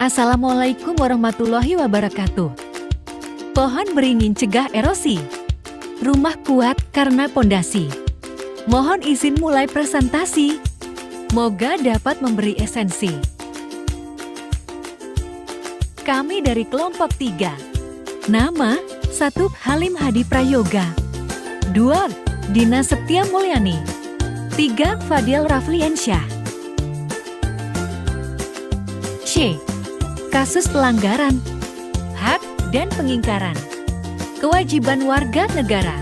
Assalamualaikum warahmatullahi wabarakatuh. Pohon beringin cegah erosi. Rumah kuat karena pondasi. Mohon izin mulai presentasi. Moga dapat memberi esensi. Kami dari kelompok 3. Nama, 1. Halim Hadi Prayoga. 2. Dina Septia Mulyani. 3. Fadil Rafliansyah. C. Kasus pelanggaran hak dan pengingkaran kewajiban warga negara.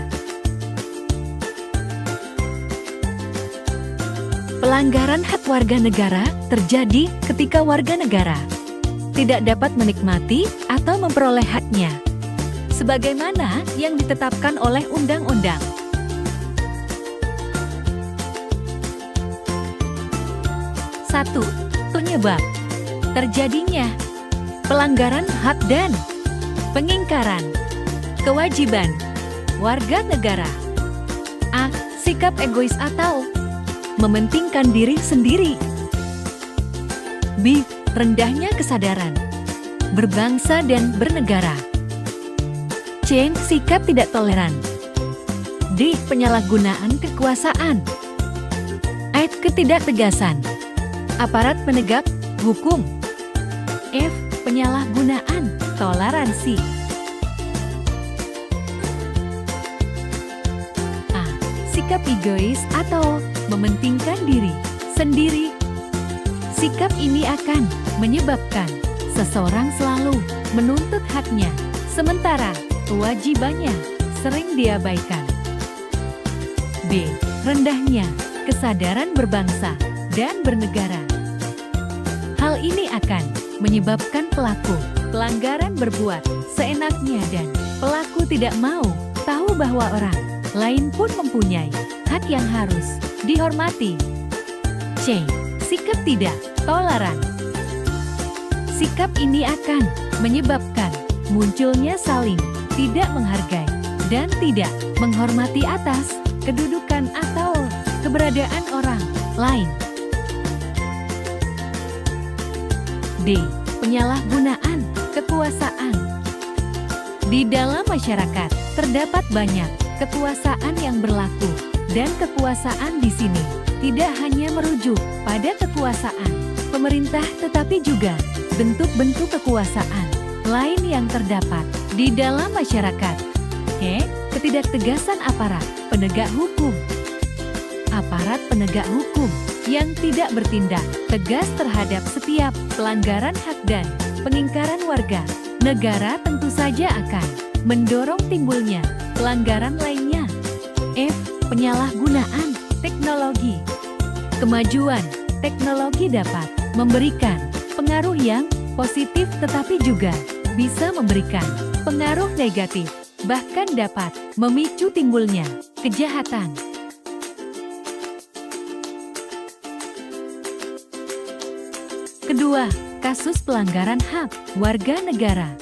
Pelanggaran hak warga negara terjadi ketika warga negara tidak dapat menikmati atau memperoleh haknya sebagaimana yang ditetapkan oleh undang-undang. 1. Penyebab terjadinya pelanggaran hak dan pengingkaran kewajiban warga negara. A. Sikap egois atau mementingkan diri sendiri. B. Rendahnya kesadaran berbangsa dan bernegara. C. Sikap tidak toleran. D. Penyalahgunaan kekuasaan. E. Ketidaktegasan aparat penegak hukum. F. Penyalahgunaan toleransi. A. Sikap egois atau mementingkan diri sendiri. Sikap ini akan menyebabkan seseorang selalu menuntut haknya, sementara kewajibannya sering diabaikan. B. Rendahnya kesadaran berbangsa dan bernegara. Hal ini akan menyebabkan pelaku pelanggaran berbuat seenaknya dan pelaku tidak mau tahu bahwa orang lain pun mempunyai hak yang harus dihormati. C. Sikap tidak toleran. Sikap ini akan menyebabkan munculnya saling tidak menghargai dan tidak menghormati atas kedudukan atau keberadaan orang lain. D. Penyalahgunaan kekuasaan. Di dalam masyarakat terdapat banyak kekuasaan yang berlaku, dan kekuasaan di sini tidak hanya merujuk pada kekuasaan pemerintah tetapi juga bentuk-bentuk kekuasaan lain yang terdapat di dalam masyarakat. E. Ketidaktegasan aparat penegak hukum. Aparat penegak hukum yang tidak bertindak tegas terhadap setiap pelanggaran hak dan pengingkaran warga negara tentu saja akan mendorong timbulnya pelanggaran lainnya. F. Penyalahgunaan teknologi. Kemajuan teknologi dapat memberikan pengaruh yang positif tetapi juga bisa memberikan pengaruh negatif, bahkan dapat memicu timbulnya kejahatan. Kedua, kasus pelanggaran hak warga negara.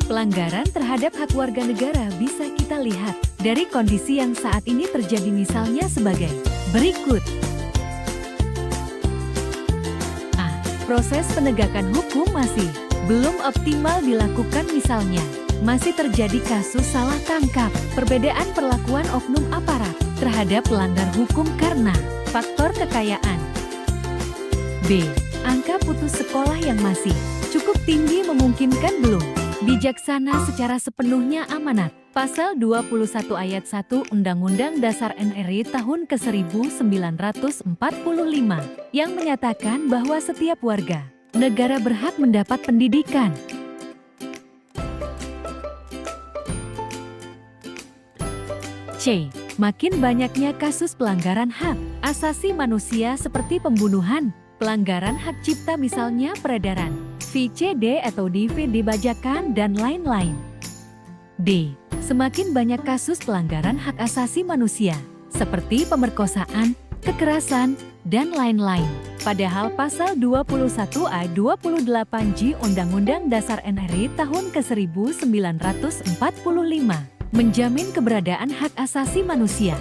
Pelanggaran terhadap hak warga negara bisa kita lihat dari kondisi yang saat ini terjadi, misalnya sebagai berikut. A. Proses penegakan hukum masih belum optimal dilakukan, misalnya masih terjadi kasus salah tangkap, perbedaan perlakuan oknum aparat terhadap pelanggar hukum karena faktor kekayaan. B. Angka putus sekolah yang masih cukup tinggi memungkinkan belum bijaksana secara sepenuhnya amanat Pasal 21 Ayat 1 Undang-Undang Dasar NRI tahun ke-1945 yang menyatakan bahwa setiap warga negara berhak mendapat pendidikan. C. Makin banyaknya kasus pelanggaran hak asasi manusia seperti pembunuhan, pelanggaran hak cipta misalnya peredaran VCD atau DVD bajakan dan lain-lain. D. Semakin banyak kasus pelanggaran hak asasi manusia seperti pemerkosaan, kekerasan, dan lain-lain. Padahal pasal 21A 28J Undang-Undang Dasar NRI tahun ke-1945 menjamin keberadaan hak asasi manusia.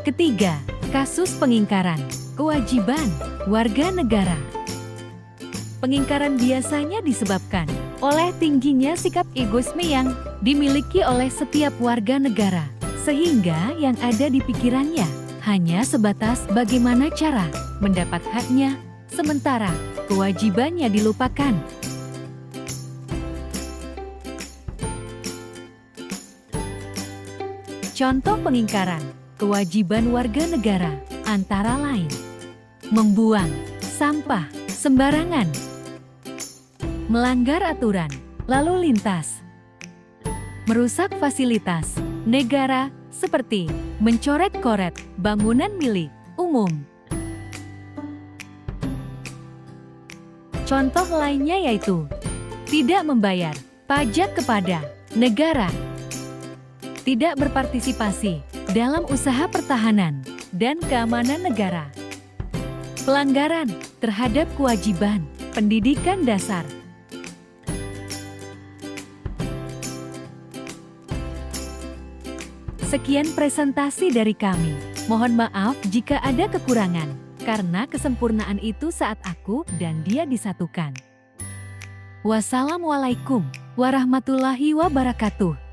Ketiga, Kasus pengingkaran, kewajiban warga negara. Pengingkaran biasanya disebabkan oleh tingginya sikap egoisme yang dimiliki oleh setiap warga negara, sehingga yang ada di pikirannya hanya sebatas bagaimana cara mendapat haknya, sementara kewajibannya dilupakan. Contoh pengingkaran kewajiban warga negara antara lain: membuang sampah sembarangan, melanggar aturan lalu lintas, merusak fasilitas negara seperti mencoret-coret bangunan milik umum. Contoh lainnya yaitu tidak membayar pajak kepada negara, tidak berpartisipasi dalam usaha pertahanan dan keamanan negara, pelanggaran terhadap kewajiban pendidikan dasar. Sekian presentasi dari kami. Mohon maaf jika ada kekurangan, karena kesempurnaan itu saat aku dan dia disatukan. Wassalamualaikum warahmatullahi wabarakatuh.